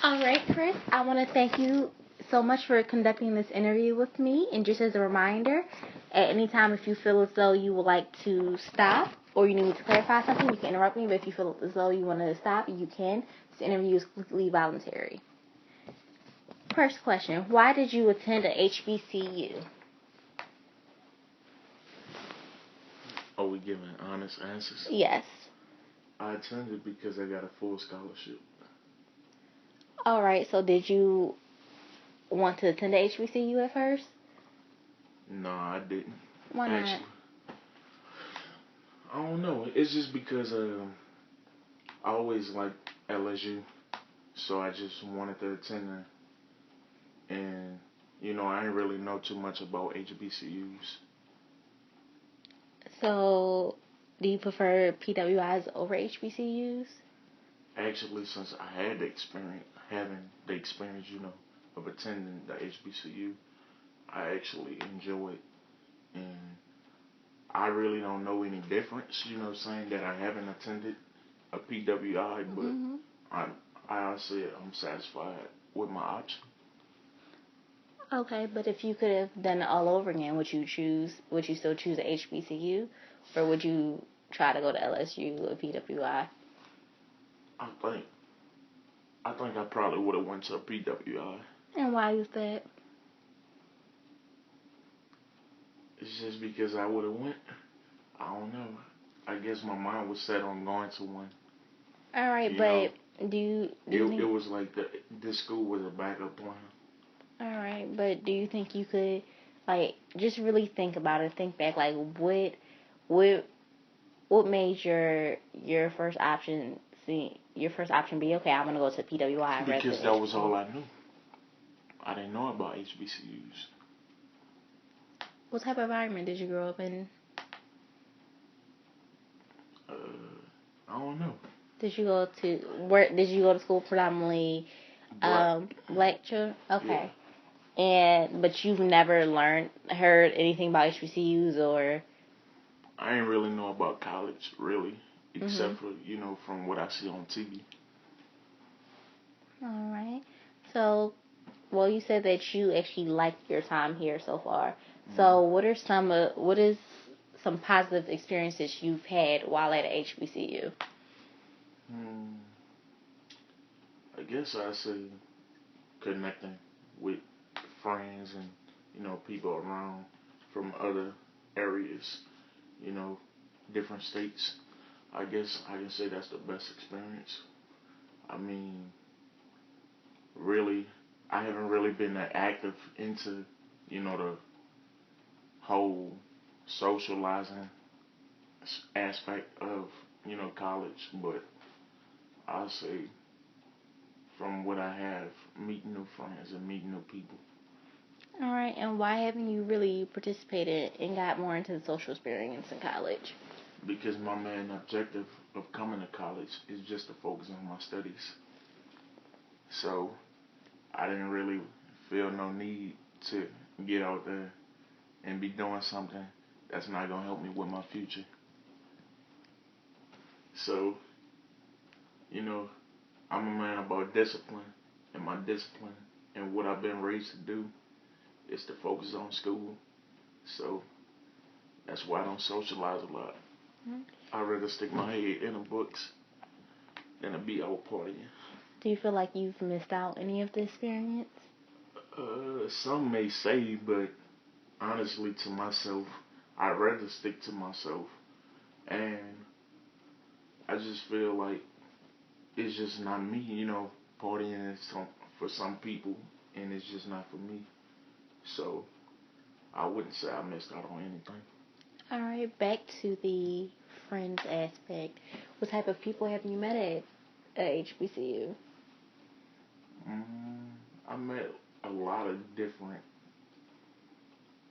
All right, Chris, I want to thank you so much for conducting this interview with me. And just as a reminder, at any time if you feel as though you would like to stop or you need me to clarify something, you can interrupt me. But if you feel as though you want to stop, you can. This interview is completely voluntary. First question, why did you attend a HBCU? Are we giving honest answers? Yes. I attended because I got a full scholarship. All right, so did you want to attend a HBCU at first? No, I didn't. Why not? Actually, I don't know. It's just because I always liked LSU, so I just wanted to attend there. And I didn't really know too much about HBCUs. So, do you prefer PWIs over HBCUs? Actually, since I had the experience, having the experience, of attending the HBCU, I actually enjoyed, and I really don't know any difference, saying that I haven't attended a PWI, but Mm-hmm. I, I say I'm satisfied with my option. Okay, but if you could have done it all over again, would you choose? Would you still choose a HBCU, or would you try to go to LSU or PWI? I think I probably would have went to a PWI. And why is that? It's just because I would have went. I don't know. I guess my mind was set on going to one. All right, You know, but do it you it think? was like this school was a backup plan. All right, but do you think you could, like, just really think about it? Think back, like, what what made your first option your first option be okay? I'm gonna go to PWI rather than Because that was HBCU. all I knew. I didn't know about HBCUs. What type of environment did you grow up in? Uh, I don't know. Did you go to where? Did you go to school predominantly Black. black children? Yeah. Okay, and but you've never heard anything about HBCUs or. I ain't really know about college, really, Mhm. except for, from what I see on TV. All right. So, well, you said that you actually liked your time here so far. Mm. So, what is some positive experiences you've had while at HBCU? Hmm. I guess I say connecting with friends and, people around from other areas, you know, different states. I guess I can say that's the best experience. I mean, really, I haven't really been that active into, the whole socializing aspect of, college, but I'll say from what I have, meeting new friends and meeting new people. All right, and why haven't you really participated and got more into the social experience in college? Because my main objective of coming to college is just to focus on my studies. So I didn't really feel no need to get out there and be doing something that's not gonna help me with my future. So, you know, I'm a man about discipline, and my discipline and what I've been raised to do is to focus on school. So that's why I don't socialize a lot. Mhm. I'd rather stick my head in the books than to be out partying. Do you feel like you've missed out any of the experience? Some may say, but honestly, to myself, I'd rather stick to myself. And I just feel like it's just not me, partying is for some people, and it's just not for me. So I wouldn't say I missed out on anything. All right, back to the friends aspect. What type of people have you met at HBCU? Mm, I met a lot of different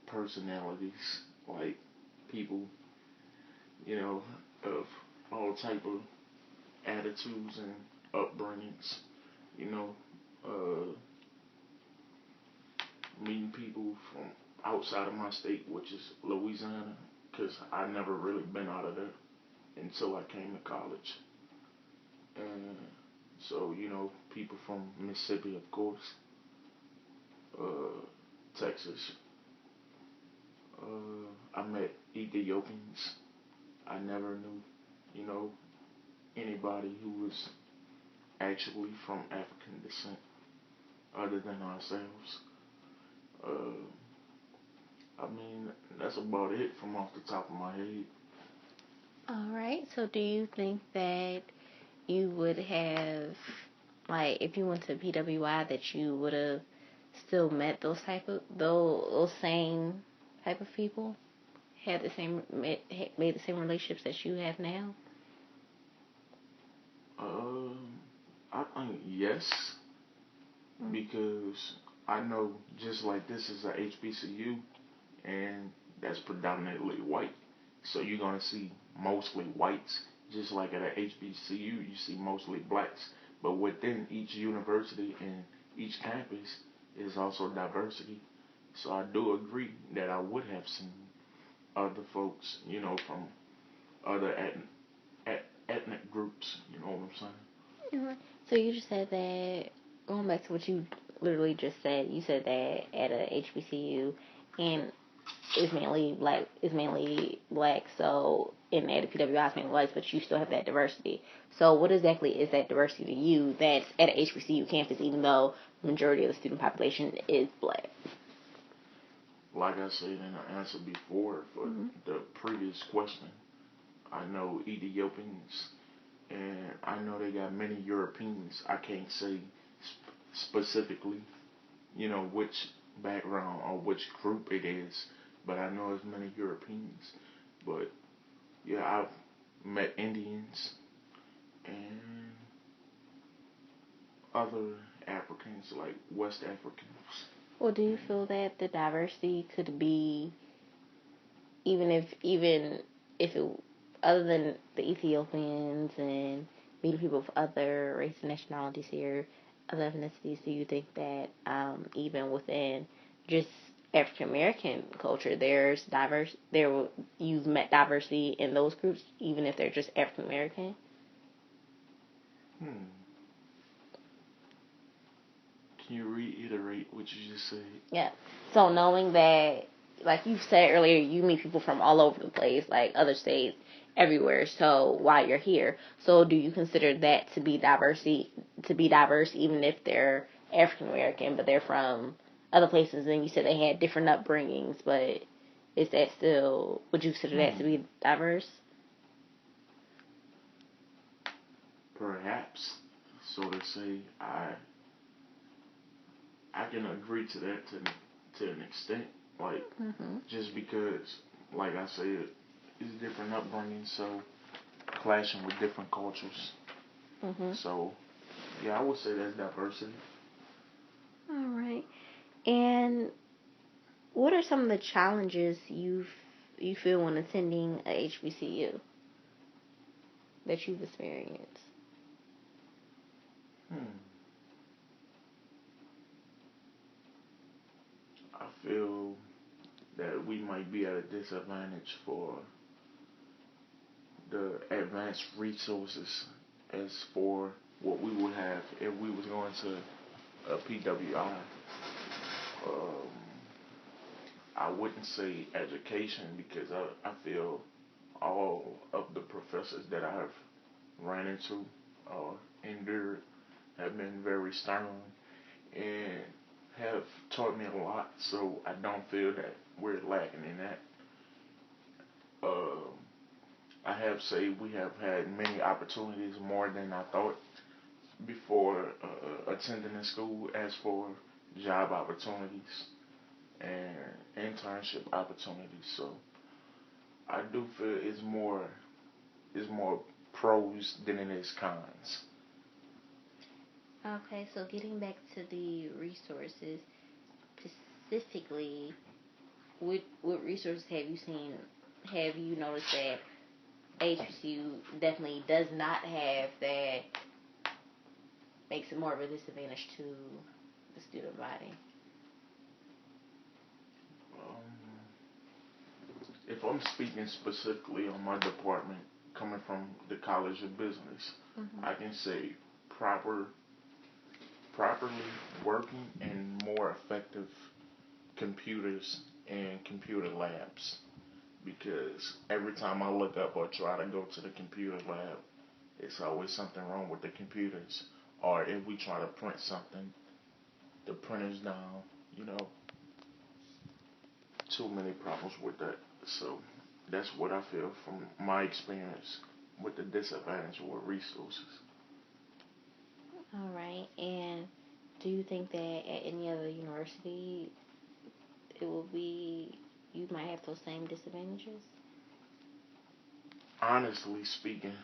personalities, like people, of all type of attitudes and upbringings. You know, uh, meeting people from outside of my state, which is Louisiana, because I never really been out of there until I came to college. And So, people from Mississippi, of course, uh, Texas. I met Ethiopians. I never knew, you know, anybody who was actually from African descent other than ourselves. Uh, I mean, that's about it from off the top of my head. All right. So, do you think that you would have, like, if you went to PWI, that you would have still met those same type of people, had the same made the same relationships that you have now? Um, I think yes, Mm. because I know just like this is a HBCU, and that's predominantly white. So you're gonna see mostly whites, just like at a HBCU, you see mostly blacks. But within each university and each campus is also diversity. So I do agree that I would have seen other folks, from other ethnic groups. You know what I'm saying? Mhm. So you just said that, going back to what you literally just said, you said that at a HBCU, and it's mainly black. So in at a PWI, it's mainly whites, but you still have that diversity. So what exactly is that diversity to you that's at a HBCU campus, even though the majority of the student population is black? Like I said in the answer before for Mm-hmm. the previous question, I know Ethiopians and I know they got many Europeans. I can't say specifically, which background or which group it is, but I know as many Europeans. But yeah, I've met Indians and other Africans like West Africans. Well, do you feel that the diversity could be, even if it, other than the Ethiopians and meeting people of other race and nationalities here, other ethnicities, do you think that even within just African American culture, there's diverse there you've met diversity in those groups, even if they're just African American? Hmm. Can you reiterate what you just said? Yeah. So knowing that, like you said earlier, you meet people from all over the place, like other states, everywhere. So while you're here, so do you consider that to be diverse, even if they're African American, but they're from other places? And you said they had different upbringings, but is that still? Would you consider that to Hmm. be diverse? Perhaps, so to say, I can agree to that to an extent. Like Mm-hmm. just because, like I said, it's different upbringing, so clashing with different cultures. Mm-hmm. So yeah, I would say that's diversity. All right. And what are some of the challenges you feel when attending a HBCU that you've experienced? Hmm. I feel that we might be at a disadvantage for the advanced resources as for what we would have if we was going to a PWI. Um, I wouldn't say education because I feel all of the professors that I have ran into or endured have been very stern and have taught me a lot. So I don't feel that we're lacking in that. Um, I have say we have had many opportunities more than I thought before attending the school as for job opportunities and internship opportunities. So I do feel it's more pros than it is cons. Okay, so getting back to the resources, specifically, what resources have you seen? Have you noticed that HBCU definitely does not have that makes it more of a disadvantage to the student body? Um, if I'm speaking specifically on my department, coming from the College of Business, Mm-hmm. I can say properly working and more effective computers and computer labs. Because every time I look up or try to go to the computer lab, it's always something wrong with the computers. Or if we try to print something, the printer's down. You know, too many problems with that. So that's what I feel from my experience with the disadvantage with resources. All right. And do you think that at any other university it will be you might have those same disadvantages? Honestly speaking,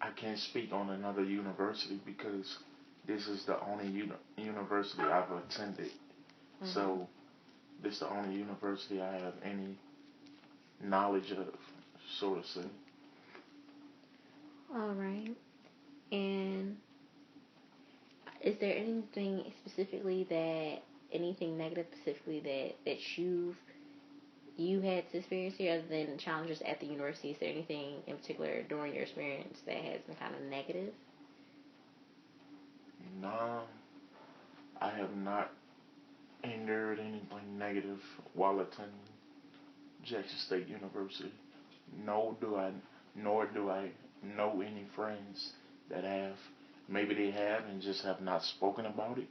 I can't speak on another university because this is the only university I've attended. Mm-hmm. So this is the only university I have any knowledge of, so to say. All right. And is there anything negative specifically that you had to experience here other than challenges at the university? Is there anything in particular during your experience that has been kind of negative? No, I have not endured anything negative while attending Jackson State University. Nor do I, nor do I know any friends that have. Maybe they have and just have not spoken about it.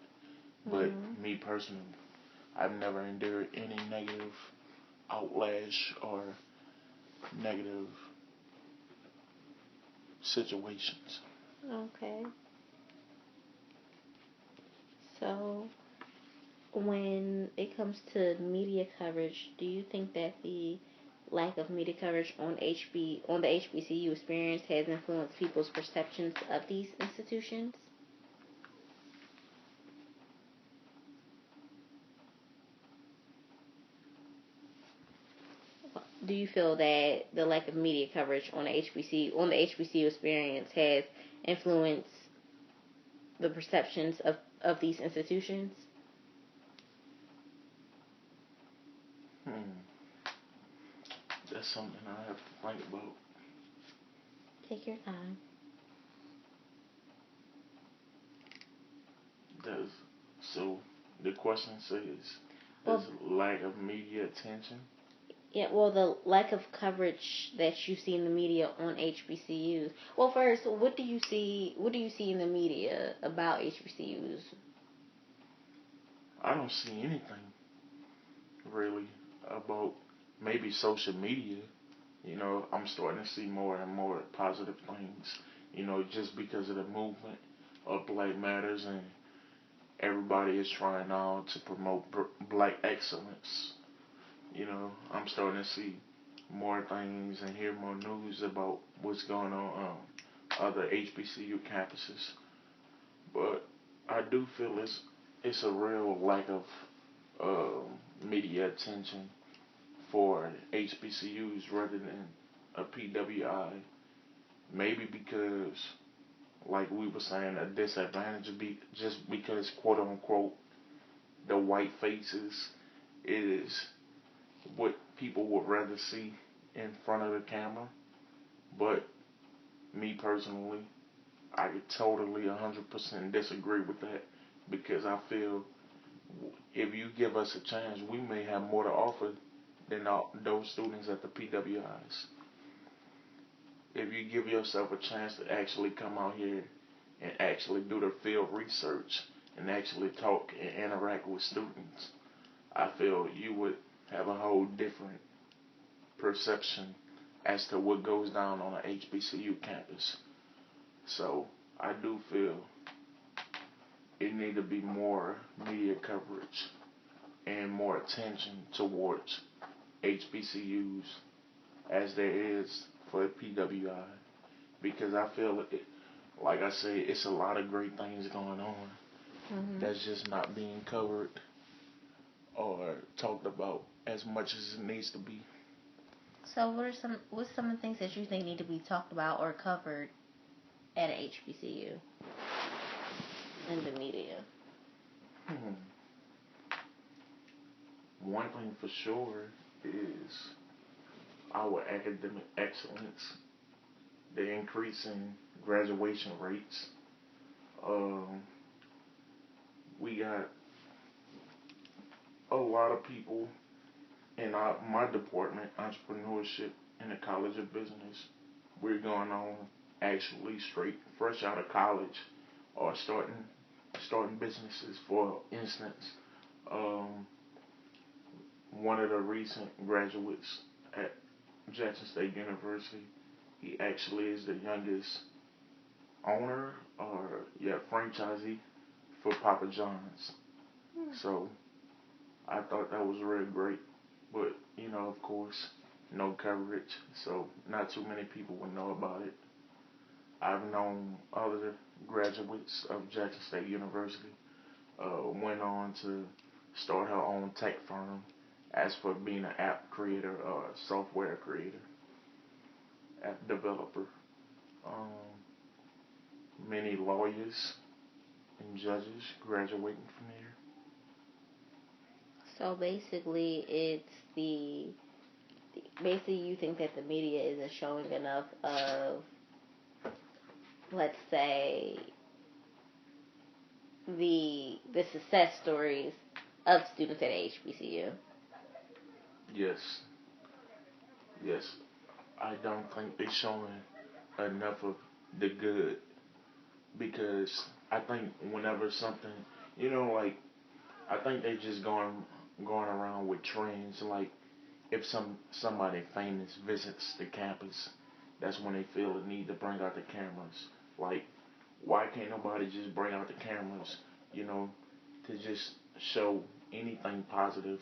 But Mm-hmm. me personally, I've never endured any negative outlash or negative situations. Okay. So when it comes to media coverage, do you think that the lack of media coverage on the HBCU experience has influenced people's perceptions of these institutions? Do you feel that the lack of media coverage on the HBCU experience has influenced the perceptions of these institutions? Hmm, that's something I have to think about. Take your time. Does so? The question says, does Well, lack of media attention? yeah, well, the lack of coverage that you see in the media on HBCUs. Well, first, what do you see? What do you see in the media about HBCUs? I don't see anything really about maybe social media. You know, I'm starting to see more and more positive things. You know, just because of the movement of Black Matters and everybody is trying now to promote black excellence. You know, I'm starting to see more things and hear more news about what's going on other HBCU campuses. But I do feel it's a real lack of media attention for HBCUs rather than a PWI. Maybe because, like we were saying, a disadvantage just because quote unquote the white faces is what people would rather see in front of the camera. But me personally, I could totally 100% disagree with that because I feel if you give us a chance, we may have more to offer than those students at the PWIs. If you give yourself a chance to actually come out here and actually do the field research and actually talk and interact with students, I feel you would have a whole different perception as to what goes down on an HBCU campus. So I do feel it need to be more media coverage and more attention towards HBCUs as there is for PWI because I feel it, like I say, it's a lot of great things going on Mm-hmm. that's just not being covered or talked about as much as it needs to be. So, what's some of the things that you think need to be talked about or covered at a HBCU in the media? Hmm. One thing for sure is our academic excellence, the increase in graduation rates, Um, we got a lot of people in my department, entrepreneurship in the College of Business. We're going on actually straight fresh out of college or starting businesses. For instance, um, one of the recent graduates at Jackson State University, he actually is the youngest owner or franchisee for Papa John's. So I thought that was really great. But, of course, no coverage, so not too many people would know about it. I've known other graduates of Jackson State University, went on to start her own tech firm as for being an app creator or software creator, app developer. Um, Many lawyers and judges graduating from here. So basically, it's basically you think that the media isn't showing enough of, let's say, the success stories of students at HBCU. Yes, yes. I don't think they're showing enough of the good because I think whenever something, like I think they just going around with trends. Like if somebody famous visits the campus, that's when they feel the need to bring out the cameras. Like why can't nobody just bring out the cameras, you know, to just show anything positive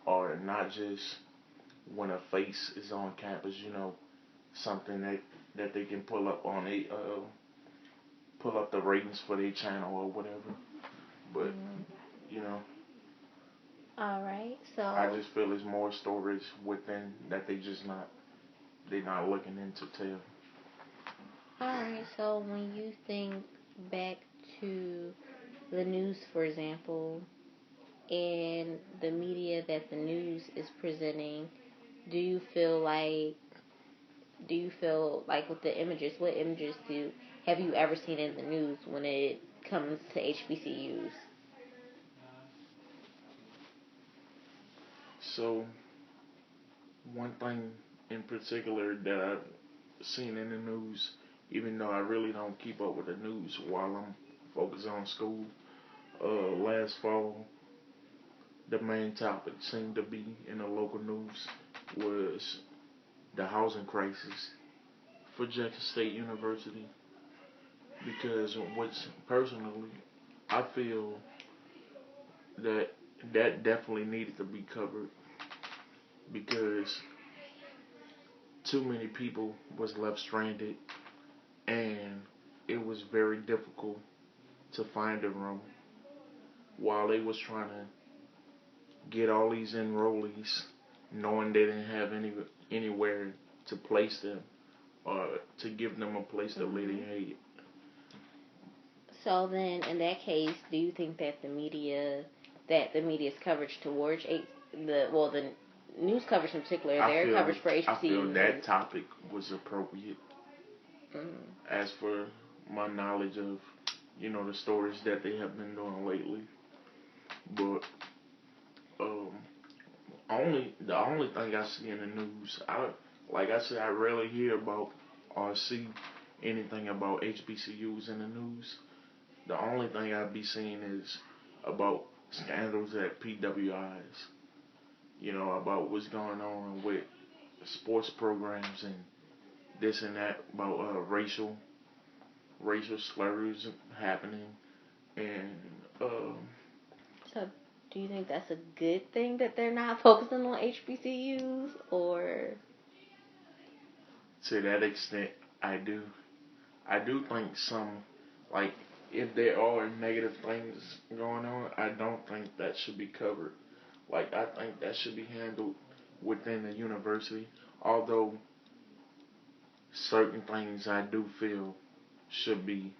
or not just when a face is on campus, something that they can pull up the ratings for their channel or whatever. But you know, All right. I So, just feel there's more stories within that they're not looking into tell. all right. So when you think back to the news, for example, and the media that the news is presenting, do you feel like with the images, what images have you ever seen in the news when it comes to HBCUs? So one thing in particular that I've seen in the news, even though I really don't keep up with the news while I'm focused on school, last fall the main topic seemed to be in the local news was the housing crisis for Jackson State University because what's personally I feel that that definitely needed to be covered because too many people was left stranded and it was very difficult to find a room while they was trying to get all these enrollees knowing they didn't have anywhere to place them or to give them a place to lay their head. So then, in that case, do you think that the media's coverage towards the news coverage in particular, their coverage for I feel HBCUs that is topic was appropriate. As for my knowledge of, the stories that they have been doing lately, but um, the only thing I see in the news, like I said, I rarely hear about or see anything about HBCUs in the news. The only thing I be seeing is about scandals at PWIs. About what's going on with sports programs and this and that about racial slurs happening and so. Do you think that's a good thing that they're not focusing on HBCUs, or to that extent I do. I do think some like if there are negative things going on, I don't think that should be covered. Like I think that should be handled within the university. Although certain things I do feel should be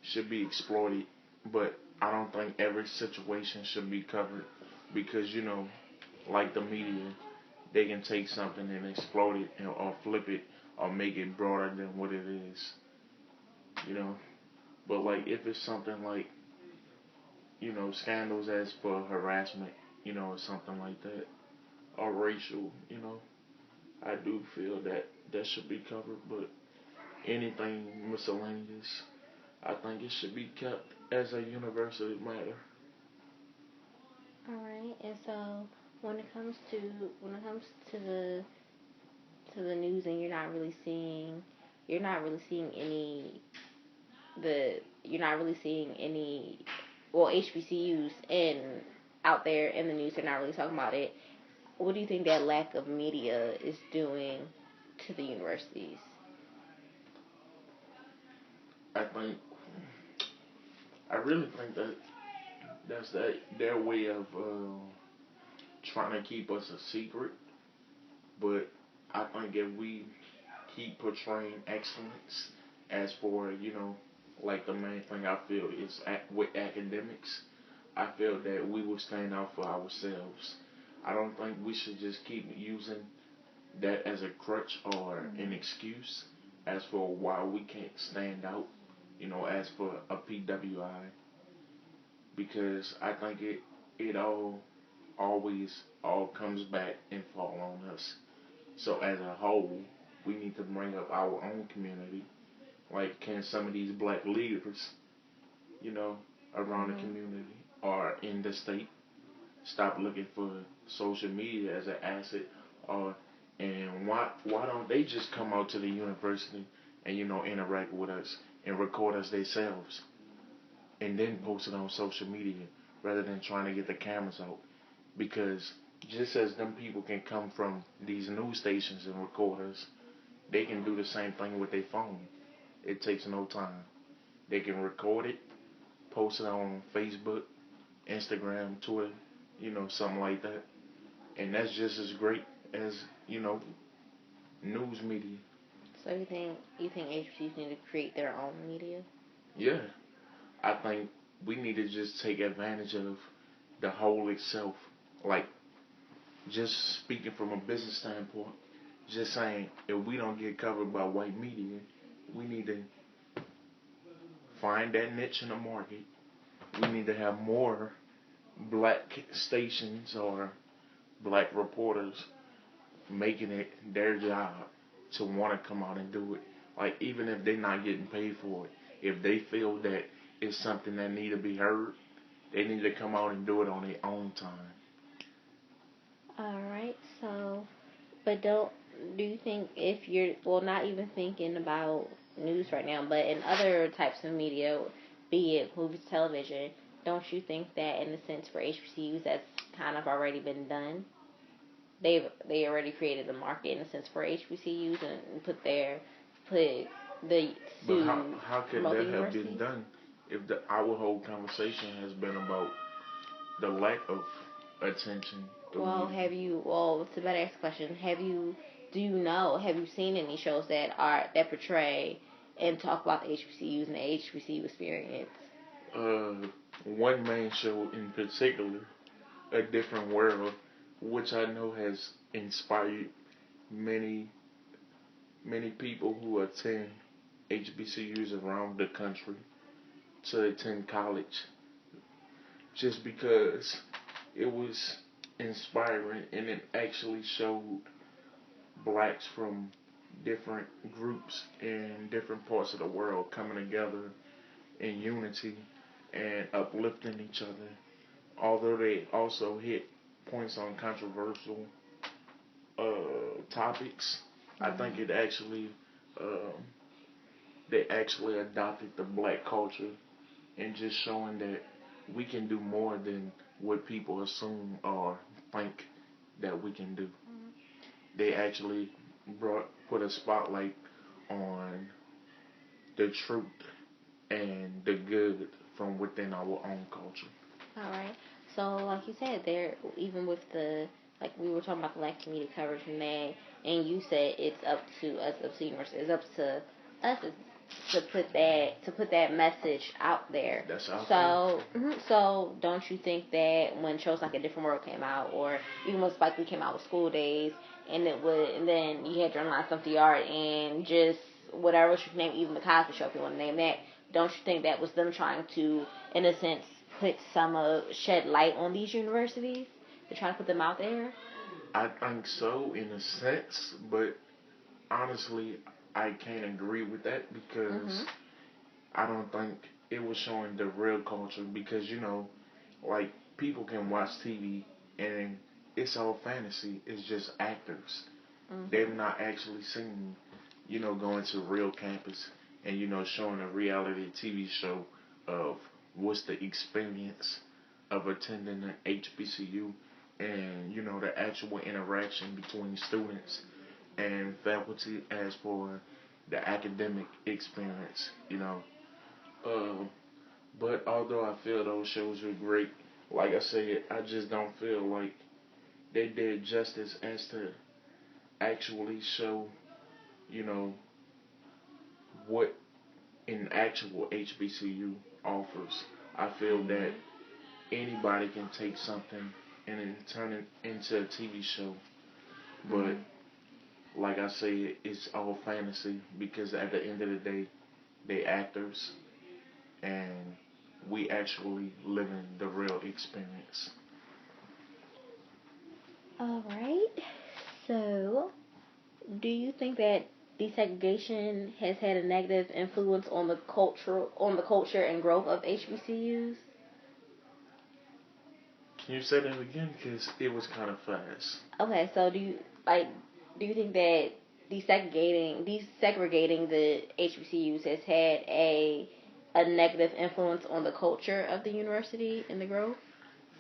should be exploited, but I don't think every situation should be covered because like the media, they can take something and explode it or flip it or make it broader than what it is. You know, But like if it's something like, scandals as for harassment, or something like that, or racial, I do feel that that should be covered. But anything miscellaneous, I think it should be kept as a university matter. All right. And so when it comes to the news, and you're not really seeing any you're not really seeing any, well, HBCUs in out there in the news. They're not really talking about it. What do you think that lack of media is doing to the universities? I think I really think that that's their way of trying to keep us a secret. But I think if we keep portraying excellence as for, like the main thing I feel is with academics, I feel that we will stand out for ourselves. I don't think we should just keep using that as a crutch or an excuse as for why we can't stand out, as for a PWI, because I think it all comes back and fall on us. So as a whole, we need to bring up our own community. Like, can some of these black leaders, you know, around the community or in the state stop looking for social media as an asset, or and why don't they just come out to the university and interact with us and record us themselves and then post it on social media rather than trying to get the cameras out? Because just as them people can come from these news stations and record us, they can do the same thing with their phone. It takes no time. They can record it, post it on Facebook, Instagram, Twitter, something like that. And that's just as great as, news media. So you think HBCUs need to create their own media? Yeah. I think we need to just take advantage of the whole itself. Like, just speaking from a business standpoint, just saying, if we don't get covered by white media, we need to find that niche in the market. We need to have more black stations or black reporters making it their job to want to come out and do it. Like, even if they're not getting paid for it, if they feel that it's something that need to be heard, they need to come out and do it on their own time. All right. So, but do you think, if you're, well, not even thinking about news right now, but in other types of media, be it movies, television, don't you think that in a sense for HBCUs that's kind of already been done? They already created a market in a sense for HBCUs and put the But to how could promote the that have been universities. done if our whole conversation has been about the lack of attention? Well, to better ask the question, have you seen any shows that portray and talk about the HBCUs and the HBCU experience? One main show in particular, A Different World, which I know has inspired many many people who attend HBCUs around the country to attend college, just because it was inspiring and it actually showed blacks from different groups in different parts of the world coming together in unity and uplifting each other. Although they also hit points on controversial topics, I think it actually um, they actually adopted the black culture and just showing that we can do more than what people assume or think that we can do. They actually put a spotlight on the truth and the good from within our own culture. All right. So, like you said, there, even with like we were talking about the lack of media coverage and that, and you said it's up to us, up to the university, it's up to us to put that message out there. That's out So, so don't you think that when shows like A Different World came out, or even when Spike Lee came out with School Days, and then you had Drumline Stump the Art, and just whatever you name, even the Cosby Show, if you want to name that, don't you think that was them trying to, in a sense, shed light on these universities? They're trying to put them out there. I think so in a sense, but honestly, I can't agree with that because I don't think it was showing the real culture because like people can watch TV and it's all fantasy. It's just actors. They're not actually seeing, going to real campus and showing a reality TV show of what's the experience of attending an HBCU and the actual interaction between students and faculty as for the academic experience. Uh, but although I feel those shows were great, like I said, I just don't feel like they did justice as to actually show, you know, what an actual HBCU offers. I feel that anybody can take something and then turn it into a TV show, but like I say, it's all fantasy because at the end of the day, they actors and we actually living the real experience. All right. So, do you think that desegregation has had a negative influence on the culture and growth of HBCUs? Can you say that again? Because it was kind of fast. Okay, so do you think that desegregating the HBCUs has had a negative influence on the culture of the university and the growth?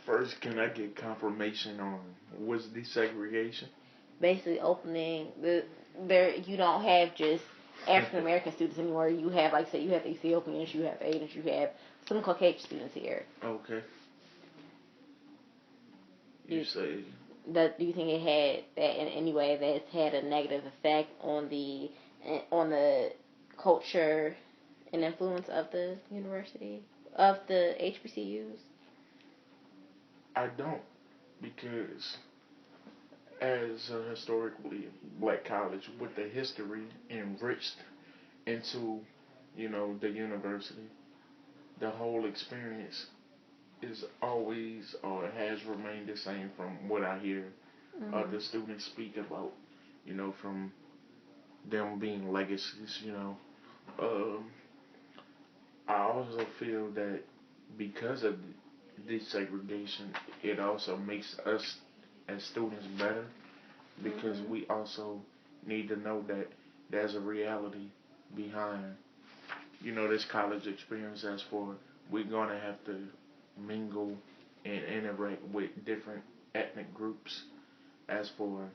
First, can I get confirmation on what's desegregation? Basically, opening you don't have just African American students anymore. You have, like I said, you have Ethiopians, you have Asians, you have some Caucasian students here. Okay. Do you think it had that in any way that's had a negative effect on the culture and influence of the university of the HBCUs? I don't, because as a historically black college with the history enriched into, the university, the whole experience is always or has remained the same from what I hear other students speak about, from them being legacies. Um, I also feel that because of desegregation, it also makes us as students better because we also need to know that there's a reality behind, this college experience as for we're going to have to mingle and interact with different ethnic groups as for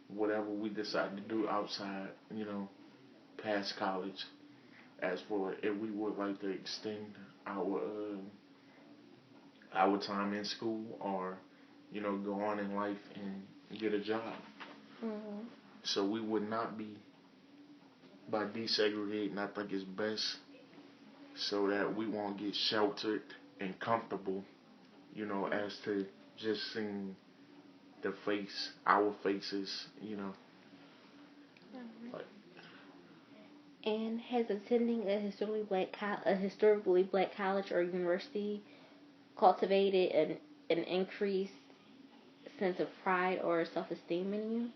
whatever we decide to do outside, past college. As for if we would like to extend our time in school or, go on in life and get a job. So we would not be by desegregating. I think it's best so that we won't get sheltered and comfortable, as to just seeing our faces. Like, and has attending a historically black college or university cultivated an increased sense of pride or self-esteem in you?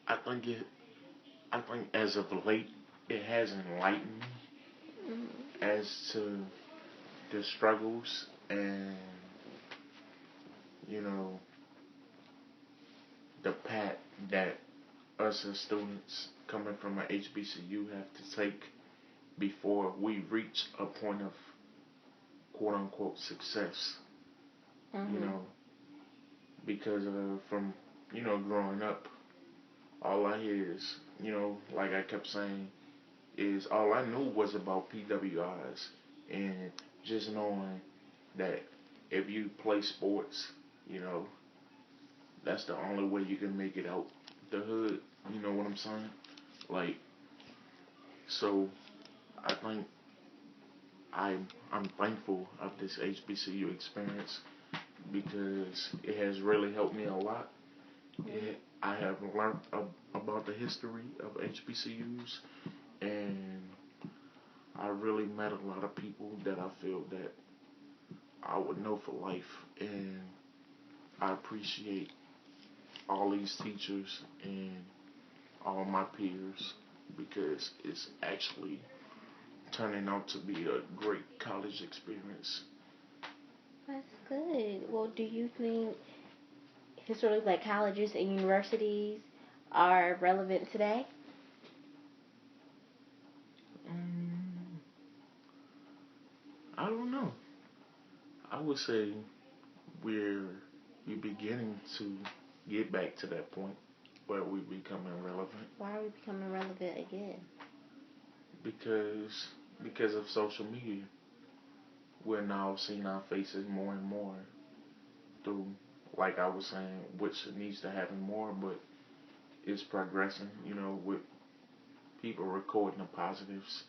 I think it. I think as of late, it has enlightened me as to the struggles and you know the path that us as students coming from an HBCU have to take before we reach a point of quote unquote success. You know, because from growing up, all I hear is like I kept saying is all I knew was about PWIs and just knowing that if you play sports, you know that's the only way you can make it out the hood. You know what I'm saying? Like, so I think I'm thankful of this HBCU experience because it has really helped me a lot. I have learned about the history of HBCUs and I really met a lot of people that I feel that I would know for life, and I appreciate all these teachers and all my peers because it's actually turning out to be a great college experience. That's good. Well, do you think historically black colleges and universities are relevant today? Mm, I don't know. I would say we're beginning to get back to that point where we becoming relevant Why are we becoming relevant again? because of social media. We're now seeing our faces more and more through, like I was saying, which needs to happen more, but it's progressing. With people recording the positives,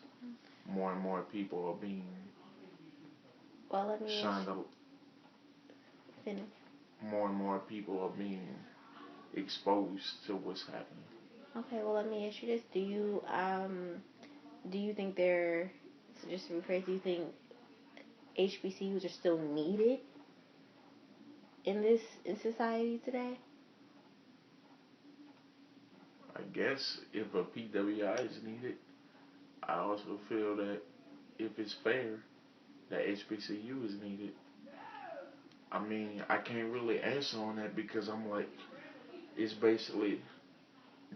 more and more people are being Well, let me shined. finish. More and more people are being exposed to what's happening. Okay, well, let me ask you this: do you think they're, so just to rephrase, do you think HBCUs are still needed in society today? I guess if a PWI is needed, I also feel that if it's fair, that HBCU is needed. I mean, I can't really answer on that because I'm like, it's basically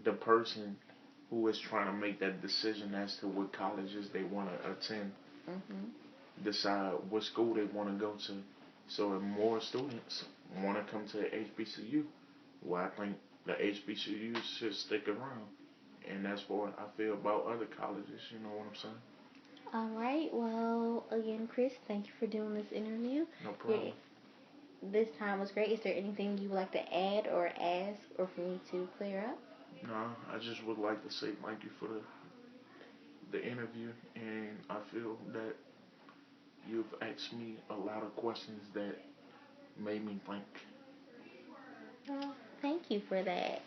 the person who is trying to make that decision as to what colleges they want to attend, Mm-hmm. decide what school they want to go to. So if more students want to come to HBCU, well, I think the HBCUs should stick around. And that's what I feel about other colleges, you know what I'm saying? All right. Well, again, Chris, thank you for doing this interview. No Yeah, problem. this time was great. Is there anything you would like to add or ask or for me to clear up? No, I just would like to say thank you for the interview, and I feel that you've asked me a lot of questions that made me think. Thank you for that.